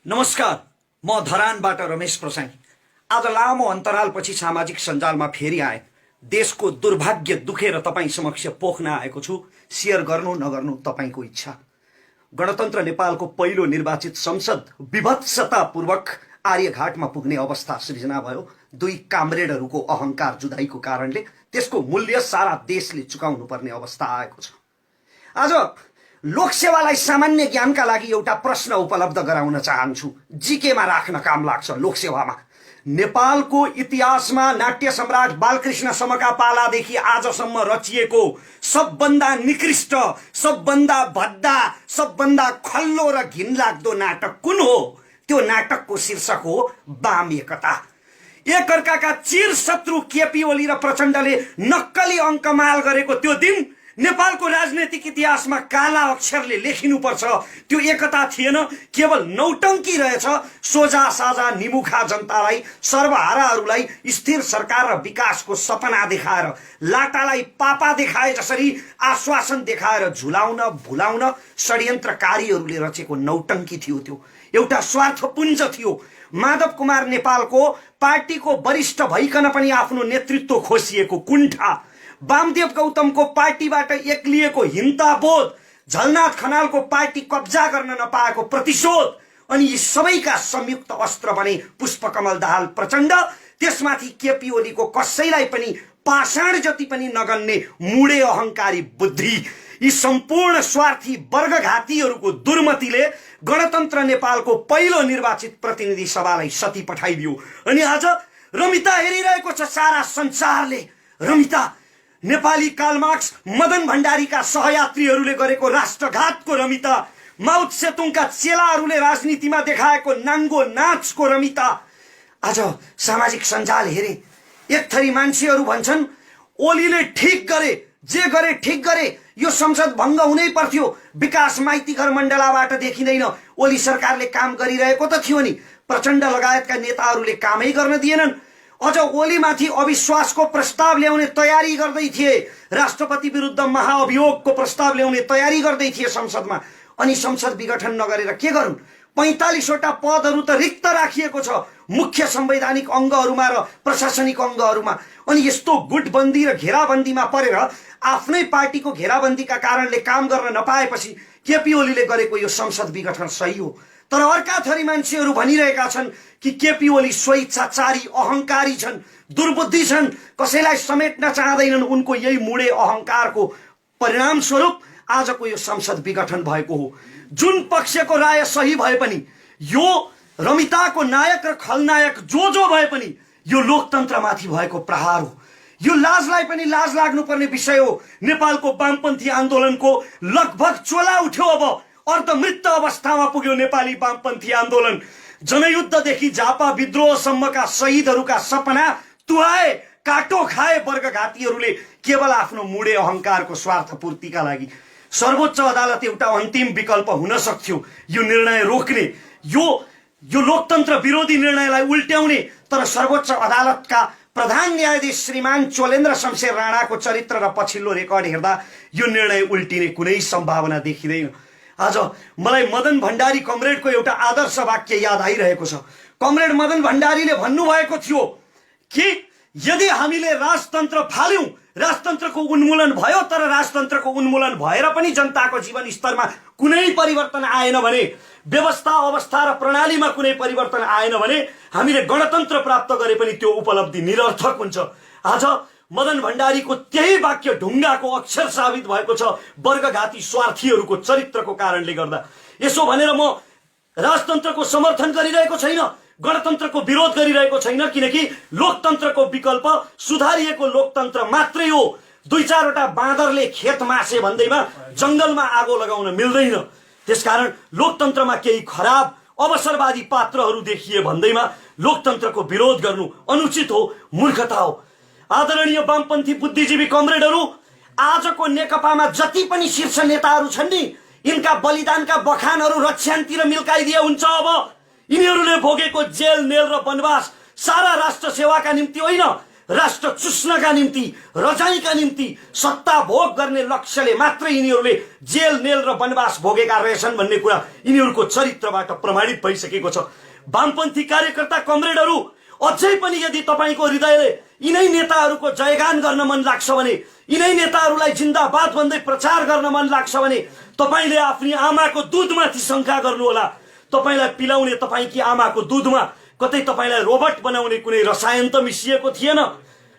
नमस्कार, म धरानबाट रमेश प्रसाई। आज लामो अन्तरालपछि सामाजिक सञ्जालमा फेरि आए। देशको दुर्भाग्य दुखेर तपाईँ समक्ष पोख्न आएको छु। शेयर गर्नु नगर्नु तपाईँको इच्छा। गणतन्त्र नेपालको पहिलो निर्वाचित संसद विभत्सतापूर्वक आर्यघाटमा पुग्ने अवस्था सृजना भयो। दुई कामरेडहरूको अहंकार जुधाइको कारणले त्यसको मूल्य सारा देशले चुकाउनु पर्ने अवस्था आएको छ। आज लोकसेवालाई सामान्य ज्ञानका लागि एउटा प्रश्न उपलब्ध गराउन चाहन्छु। जीकेमा राख्न काम लाग्छ। लोकसेवामा नेपालको इतिहासमा नाट्य सम्राट बालकृष्णसम्मका पालादेखि आजसम्म रचिएको सबभन्दा निकृष्ट, सबभन्दा भद्दा, सबभन्दा खल्लो र घिनलाग्दो नाटक कुन हो? त्यो नाटकको शीर्षक हो वाम एकता। एकअर्काका चिर शत्रु केपी ओली र प्रचण्डले नक्कली अङ्कमाल गरेको त्यो दिन नेपालको राजनैतिक इतिहासमा काला अक्षरले लेखिनुपर्छ। त्यो एकता थिएन, केवल नौटंकी रहेछ। सोझा साझा निमुखा जनतालाई, सर्वहाराहरूलाई स्थिर सरकार र विकासको सपना देखाएर, लाटालाई पापा देखाए जसरी आश्वासन देखाएर झुलाउन भुलाउन षड्यन्त्रकारीहरूले रचेको नौटंकी थियो। त्यो एउटा स्वार्थपुञ्ज थियो। माधव कुमार नेपालको पार्टीको वरिष्ठ भइकन पनि आफ्नो नेतृत्व खोसिएको कुण्ठा, वामदेव गौतमको पार्टीबाट एक्लिएको हिंताबोध, झलनाथ खनालको पार्टी कब्जा गर्न नपाएको प्रतिशोध, अनि यी सबैका संयुक्त अस्त्र बने पुष्पकमल दाहाल प्रचण्ड। त्यसमाथि केपी ओलीको कसैलाई पनि पाषाण जति पनि नगन्ने मुडे अहंकारी बुद्धि। यी सम्पूर्ण स्वार्थी वर्गघातीहरूको दुर्मतिले गणतन्त्र नेपालको पहिलो निर्वाचित प्रतिनिधि सभालाई सती पठाइदियो। अनि आज रमिता हेरिरहेको छ सारा संसारले। रमिता नेपाली कालमार्क्स मदन भण्डारीका सहयात्रीहरूले गरेको राष्ट्रघातको रमिता, माओ सेतुङका चेलाहरूले राजनीतिमा देखाएको नाङ्गो नाचको रमिता। आज सामाजिक सञ्जाल हेरे, एक थरी मान्छेहरू भन्छन् ओलीले ठिक गरे, जे गरे ठिक गरे, यो संसद भङ्ग हुनै पर्थ्यो। विकास माइतीघर मण्डलाबाट देखिँदैन। ओली सरकारले काम गरिरहेको त थियो नि, प्रचण्ड लगायतका नेताहरूले कामै गर्न दिएनन्। अझ ओलीमाथि अविश्वासको प्रस्ताव ल्याउने तयारी गर्दै थिए, राष्ट्रपति विरुद्ध महाअभियोगको प्रस्ताव ल्याउने तयारी गर्दै थिए संसदमा। अनि संसद विघटन नगरेर के गरून्? 45 वटा पदहरू त रिक्त राखिएको छ मुख्य संवैधानिक अङ्गहरूमा र प्रशासनिक अङ्गहरूमा। अनि यस्तो गुटबन्दी र घेराबन्दीमा परेर आफ्नै पार्टीको घेराबन्दीका कारणले काम गर्न नपाएपछि केपी ओलीले गरेको यो संसद विघटन सही हो। तर अर्का थरी मान्छेहरू भनिरहेका छन् कि केपी ओली स्वेच्छाचारी अहंकारी छन्, दुर्बुद्धि छन्, कसैलाई समेट्न चाहँदैनन्। उनको यही मुडे अहंकारको परिणाम स्वरूप आजको यो संसद विघटन भएको हो। जुन पक्षको राय सही भए पनि, यो रमिताको नायक र खलनायक जो भए पनि यो लोकतन्त्रमाथि भएको प्रहार हो। यो लाजलाई पनि लाज लाग्नुपर्ने विषय हो। नेपालको वामपन्थी आन्दोलनको लगभग चोला उठ्यो। अब अर्धमृत अवस्थामा पुग्यो नेपाली वामपन्थी आन्दोलन। जनयुद्धदेखि झापा विद्रोहसम्मका शहीदहरूका सपना तुहाए, काटो खाए वर्गघातीहरूले केवल आफ्नो मुडे अहंकारको स्वार्थपूर्तिका लागि। सर्वोच्च अदालत एउटा अन्तिम विकल्प हुन सक्थ्यो यो निर्णय रोक्ने, यो लोकतन्त्र विरोधी निर्णयलाई उल्ट्याउने। तर सर्वोच्च अदालतका प्रधान न्यायाधीश श्रीमान चोलेन्द्र शमशेर राणाको चरित्र र पछिल्लो रेकर्ड हेर्दा यो निर्णय उल्टिने कुनै सम्भावना देखिँदैन। आज मलाई मदन भण्डारी कमरेडको एउटा आदर्श वाक्य याद आइरहेको छ। कमरेड मदन भण्डारीले भन्नुभएको थियो कि यदि हामीले राजतन्त्र फाल्यौं, राजतन्त्रको उन्मूलन भयो, तर राजतन्त्रको उन्मूलन भएर पनि जनताको जीवन स्तरमा कुनै परिवर्तन आएन भने, व्यवस्था अवस्था र प्रणालीमा कुनै परिवर्तन आएन भने हामीले गणतन्त्र प्राप्त गरे पनि त्यो उपलब्धि निरर्थक हुन्छ। आज मदन भण्डारीको त्यही वाक्य ढुङ्गाको अक्षर साबित भएको छ वर्गघाती स्वार्थीहरूको चरित्रको कारणले गर्दा। यसो भनेर म राजतन्त्रको समर्थन गरिरहेको छैन, गणतन्त्रको विरोध गरिरहेको छैन, किनकि लोकतन्त्रको विकल्प सुधारिएको लोकतन्त्र मात्रै हो। 2-4 वटा बाँदरले खेत मासे भन्दैमा जंगलमा आगो लगाउन मिल्दैन। त्यसकारण लोकतन्त्रमा केही खराब अवसरवादी पात्रहरू देखिए भन्दैमा लोकतन्त्रको विरोध गर्नु अनुचित हो, मूर्खता हो। आदरणीय वामपन्थी बुद्धिजीवी कमरेडहरू, आजको नेकपामा जति पनि शीर्ष नेताहरू छन् नि, यिनका बलिदानका बखानहरू रक्षान्तिर मिल्काइदिए हुन्छ। अब यिनीहरूले भोगेको जेल, नेल र वनवास सारा राष्ट्र सेवाका निम्ति होइन, राष्ट्र चुस्नका निम्ति, रजाइका निम्ति, सत्ता भोग गर्ने लक्ष्यले मात्रै यिनीहरूले जेल नेल र वनवास भोगेका रहेछन् भन्ने कुरा यिनीहरूको चरित्रबाट प्रमाणित भइसकेको छ। वामपन्थी कार्यकर्ता कमरेडहरू, अझै पनि यदि तपाईको हृदयले यिनै नेताहरूको जयगान गर्न मन लाग्छ भने, यिनै नेताहरूलाई जिन्दाबाद भन्दै प्रचार गर्न मन लाग्छ भने तपाईले आफ्नी आमाको दूधमाथि शंका गर्नुहोला। तपाईलाई पिलाउने तपाईकी आमाको दूधमा कतै तपाईलाई रोबोट बनाउने कुनै रसायन त मिसिएको थिएन।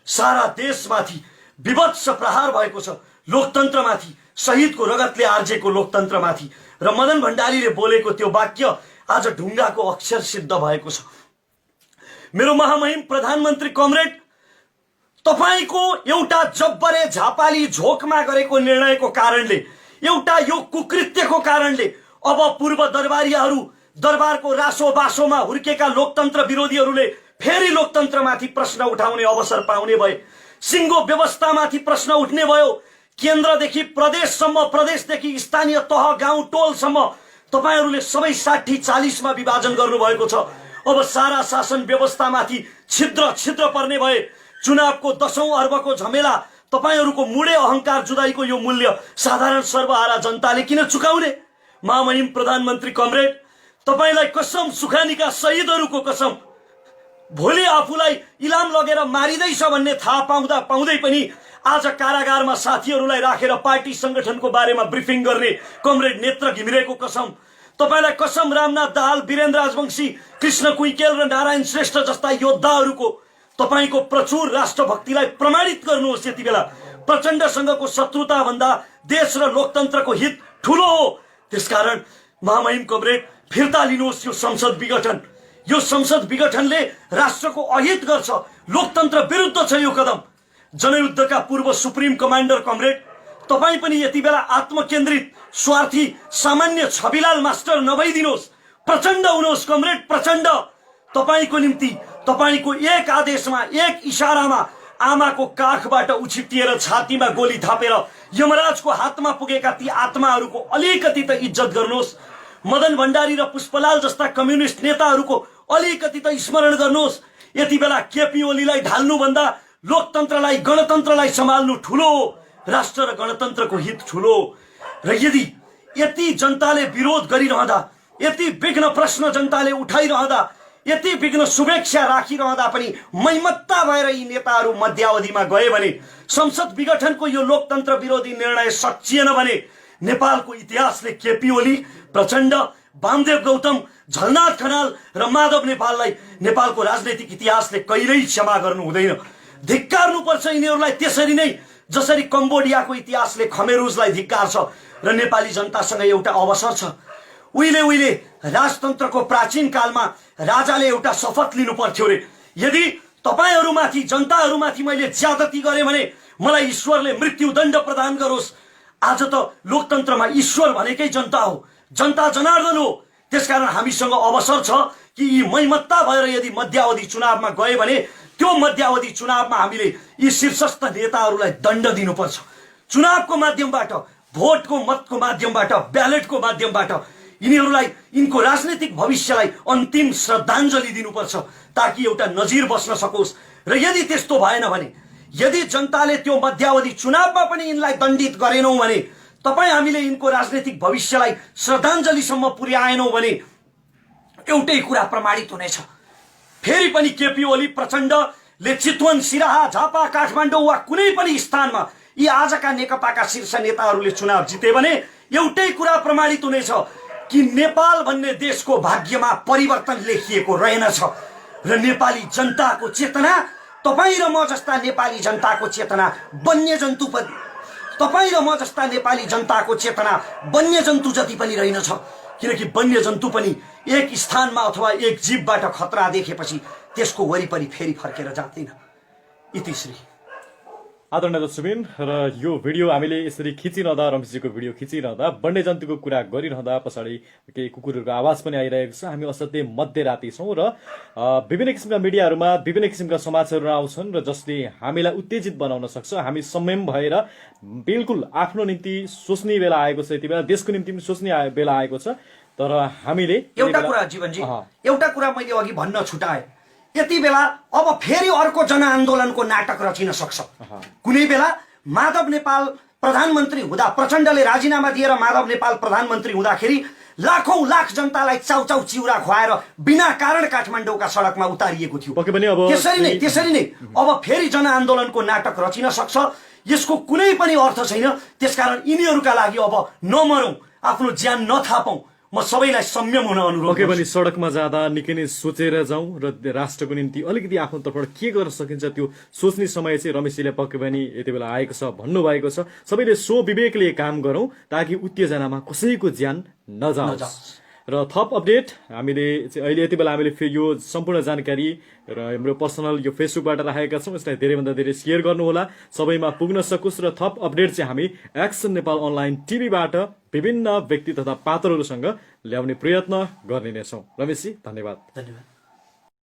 सारा देशमाथि विभत्स प्रहार भएको छ, लोकतन्त्रमाथि, शहीदको रगतले आर्जेको लोकतन्त्रमाथि। र मदन भण्डारीले बोलेको त्यो वाक्य आज ढुङ्गाको अक्षर सिद्ध भएको छ। मेरो महामहिम प्रधानमन्त्री कमरेड, तपाईको एउटा जब्बरे झापाली झोकमा गरेको निर्णयको कारणले, एउटा यो कुकृत्यको कारणले अब पूर्व दरबारीहरू, दरबारको रासो बासोमा हुर्केका लोकतन्त्र विरोधीहरूले फेरि लोकतन्त्रमाथि प्रश्न उठाउने अवसर पाउने भए। सिङ्गो व्यवस्थामाथि प्रश्न उठ्ने भयो। केन्द्रदेखि प्रदेशसम्म, प्रदेशदेखि स्थानीय तह, गाउँ, टोलसम्म तपाईहरूले सबै 60-40 मा विभाजन गर्नुभएको छ। अब सारा शासन व्यवस्थामाथि छिद्र छिद्र पर्ने भए। चुनावको 10औं अर्बको झमेला, तपाईहरूको मुडे अहंकार जुदाईको यो मूल्य साधारण सर्वहारा जनताले किन चुकाउने? महामहिम प्रधानमन्त्री कमरेड, तपाईलाई कसम, सुखानीका शहीदहरूको कसम, भोलि आफूलाई इलाम लगेर मारिँदैछ भन्ने थाहा पाउँदा पाउँदै पनि आज कारागारमा साथीहरूलाई राखेर पार्टी संगठनको बारेमा ब्रिफिङ गर्ने कमरेड नेत्र घिमिरेको कसम, तपाईलाई कसम, रामनाथ दाहाल, वीरेन्द्र राजवंशी, कृष्ण कुइकेल र नारायण श्रेष्ठ जस्ता योद्धाहरूको तपाईको प्रचुर राष्ट्रभक्तिलाई प्रमाणित गर्नुहोस्। यति बेला प्रचण्डसँगको शत्रुता भन्दा देश र लोकतन्त्रको हित ठूलो हो। त्यसकारण महामहिम कमरेड, फिर्ता लिनुहोस् यो संसद विघटन। यो संसद विघटनले राष्ट्रको अहित गर्छ, लोकतन्त्र विरुद्ध छ यो कदम। जनयुद्धका पूर्व सुप्रिम कमान्डर कमरेड, तपाई पनि यति बेला आत्मकेन्द्रित, स्वार्थी, सामान्य छविलाल मास्टर नभइदिनुहोस्। प्रचण्ड हुनुहोस् कमरेड, प्रचण्ड। तपाईको निम्ति तपाईको एक आदेशमा, एक इशारामा आमाको काखबाट उछिटिएर छातीमा गोली थापेर यमराजको हातमा पुगेका ती आत्माहरूको अलिकति त इज्जत गर्नुहोस्। मदन भण्डारी र पुष्पलाल जस्ता कम्युनिस्ट नेताहरूको अलिकति त स्मरण गर्नुहोस्। यति बेला केपी ओलीलाई ढाल्नुभन्दा लोकतन्त्रलाई, गणतन्त्रलाई सम्हाल्नु ठूलो हो। राष्ट्र र गणतन्त्रको हित ठूलो। र यति जनताले विरोध गरिरहँदा, यति विघ्न प्रश्न जनताले उठाइरहँदा, यति विघ्न शुभेच्छा राखिरहँदा पनि मैमत्ता भएर यी नेताहरू मध्यावधिमा गए भने, संसद विघटनको यो लोकतन्त्र विरोधी निर्णय सचिएन भने नेपालको इतिहासले केपी ओली, प्रचण्ड, वामदेव गौतम, झलनाथ खनाल र माधव नेपाललाई नेपालको राजनैतिक इतिहासले कहिल्यै क्षमा गर्नु हुँदैन। धिक्कार्नुपर्छ यिनीहरूलाई त्यसरी नै जसरी कम्बोडियाको इतिहासले खमेरुजलाई धिक्कार्छ। र नेपाली जनतासँग एउटा अवसर छ। उहिले राजतन्त्रको प्राचीन कालमा राजाले एउटा शपथ लिनु पर्थ्यो रे, यदि तपाईहरूमाथि, जनताहरूमाथि मैले ज्यादती गरेँ भने मलाई ईश्वरले मृत्युदण्ड प्रदान गरोस्। आज त लोकतन्त्रमा ईश्वर भनेकै जनता हो, जनता जनार्दन हो। त्यसकारण हामीसँग अवसर छ कि यी मैमत्ता भएर यदि मध्यावधि चुनावमा गए भने त्यो मध्यावधि चुनावमा हामीले यी शीर्षस्थ नेताहरूलाई दण्ड दिनुपर्छ। चुनावको माध्यमबाट, भोटको मतको माध्यमबाट, ब्यालेटको माध्यमबाट यिनीहरूलाई, यिनको राजनीतिक भविष्यलाई अन्तिम श्रद्धाञ्जली दिनुपर्छ ताकि एउटा नजिर बस्न सकोस्। र यदि त्यस्तो भएन भने, यदि जनताले त्यो मध्यावधि चुनावमा पनि यिनलाई दण्डित गरेनौं भने, तपाई हामीले यिनको राजनीतिक भविष्यलाई श्रद्धाञ्जलीसम्म पुर्याएनौं भने एउटै कुरा प्रमाणित हुनेछ। फेरि पनि केपी ओली, प्रचण्डले चितवन, सिराहा, झापा, काठमाडौँ वा कुनै पनि स्थानमा यी आजका नेकपाका शीर्ष नेताहरूले चुनाव जिते भने एउटै कुरा प्रमाणित हुनेछ कि नेपाल भन्ने देशको भाग्यमा परिवर्तन लेखिएको रहेनछ। र नेपाली जनताको चेतना, तपाई र म जस्ता नेपाली जनताको चेतना वन्यजन्तु पनि, तपाई र म जस्ता नेपाली जनताको चेतना वन्यजन्तु जति पनि रहेनछ। किनकि वन्यजन्तु पनि एक स्थानमा अथवा एक जीवबाट खतरा देखेपछि त्यसको वरिपरि फेरि फर्केर जाँदैन। इतिश्री। आदरणीय दर्शकबिन, र यो भिडियो हामीले यसरी खिचिरहँदा, रमेशजीको भिडियो खिचिरहँदा, वन्यजन्तुको कुरा गरिरहँदा पछाडि केही कुकुरहरूको आवाज पनि आइरहेको छ। हामी असाध्यै मध्यराति छौँ र विभिन्न किसिमका मिडियाहरूमा विभिन्न किसिमका समाचारहरू आउँछन् र जसले हामीलाई उत्तेजित बनाउन सक्छ। हामी संयम भएर बिल्कुल आफ्नो निम्ति सोच्ने बेला आएको छ, यति बेला देशको निम्ति पनि सोच्ने बेला आएको छ। तर हामीले एउटा कुरा जीवनजी, एउटा कुरा मैले अघि भन्न छुटाएँ, यति बेला अब फेरि अर्को जनआन्दोलनको नाटक रचिन सक्छ। कुनै बेला माधव नेपाल प्रधानमन्त्री हुँदा, प्रचण्डले राजीनामा दिएर माधव नेपाल प्रधानमन्त्री हुँदाखेरि लाखौं लाख जनतालाई चाउचाउ चिउरा खुवाएर बिना कारण काठमाडौँका सडकमा उतारिएको थियो। त्यसरी नै अब फेरि जनआन्दोलनको नाटक रचिन सक्छ। यसको कुनै पनि अर्थ छैन। त्यसकारण यिनीहरूका लागि अब नमरौं, आफ्नो ज्यान नथापौं। म सबैलाई संयम हुन अनुरोध पक्कै पनि सडकमा जाँदा निकै नै सोचेर जाउँ र राष्ट्रको निम्ति अलिकति आफ्नो तर्फबाट के गर्न सकिन्छ त्यो सोच्ने समय चाहिँ रमेशजीले पक्कै पनि यति बेला आएको छ, भन्नुभएको छ। सबैले सो विवेकले काम गरौँ ताकि उत्तेजनामा कसैको ज्यान नजाओस्। र थप अपडेट हामीले अहिले यति बेला हामीले फेरि यो सम्पूर्ण जानकारी र हाम्रो पर्सनल यो फेसबुकबाट राखेका छौँ। यसलाई धेरैभन्दा धेरै शेयर गर्नुहोला, सबैमा पुग्न सकोस्। र थप अपडेट चाहिँ हामी एक्सन नेपाल अनलाइन टिभीबाट विभिन्न व्यक्ति तथा पात्रहरूसँग ल्याउने प्रयत्न गर्ने नै छौँ। रमेशजी धन्यवाद।